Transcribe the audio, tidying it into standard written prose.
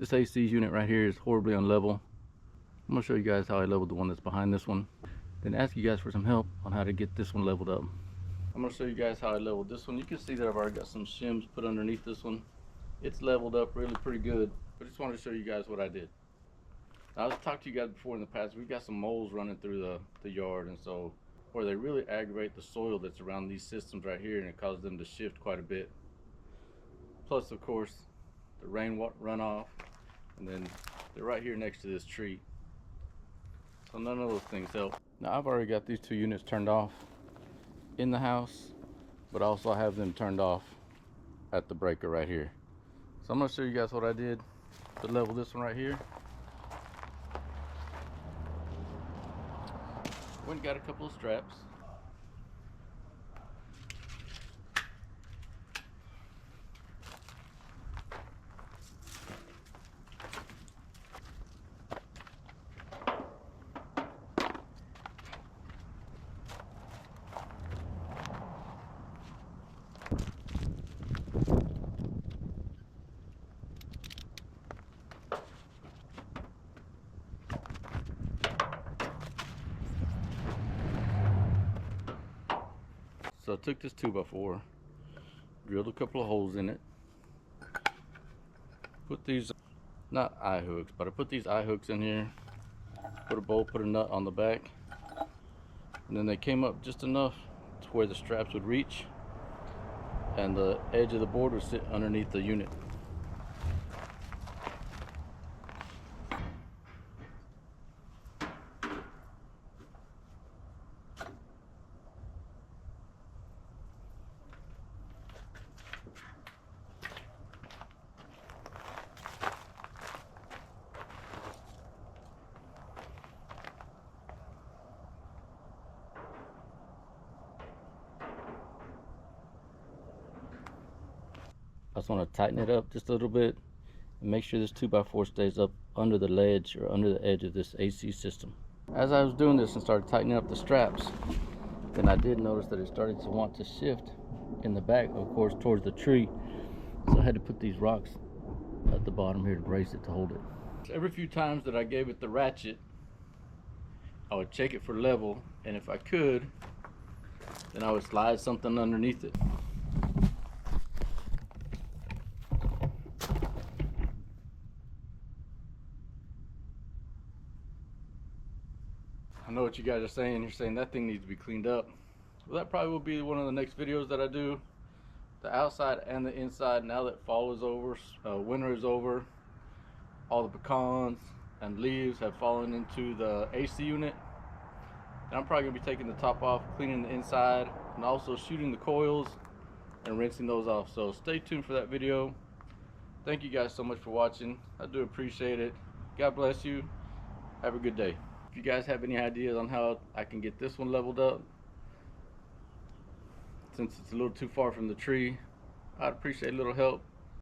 This AC unit right here is horribly unlevel. I'm gonna show you guys how I leveled the one that's behind this one, then ask you guys for some help on how to get this one leveled up. I'm gonna show you guys how I leveled this one. You can see that I've already got some shims put underneath this one. It's leveled up really pretty good, but I just wanted to show you guys what I did. Now, I've talked to you guys before in the past. We've got some moles running through the yard, and so where they really aggravate the soil that's around these systems right here, and it causes them to shift quite a bit. Plus, of course, the rain runoff, and then they're right here next to this tree. So none of those things help. Now, I've already got these two units turned off in the house, but also I have them turned off at the breaker right here. So I'm going to show you guys what I did to level this one right here. Went and got a couple of straps. So I took this 2x4, drilled a couple of holes in it, put these, not eye hooks, but I put these eye hooks in here, put a bolt, put a nut on the back, and then they came up just enough to where the straps would reach and the edge of the board would sit underneath the unit. I just want to tighten it up just a little bit and make sure this 2x4 stays up under the ledge or under the edge of this AC system. As I was doing this and started tightening up the straps, then I did notice that it started to want to shift in the back, of course, towards the tree. So I had to put these rocks at the bottom here to brace it, to hold it. Every few times that I gave it the ratchet, I would check it for level, and if I could, then I would slide something underneath it. I know what you guys are saying. You're saying that thing needs to be cleaned up. Well, that probably will be one of the next videos that I do. The outside and the inside, now that fall is over, winter is over, all the pecans and leaves have fallen into the AC unit. And I'm probably going to be taking the top off, cleaning the inside, and also shooting the coils and rinsing those off. So stay tuned for that video. Thank you guys so much for watching. I do appreciate it. God bless you. Have a good day. If you guys have any ideas on how I can get this one leveled up, since it's a little too far from the tree, I'd appreciate a little help.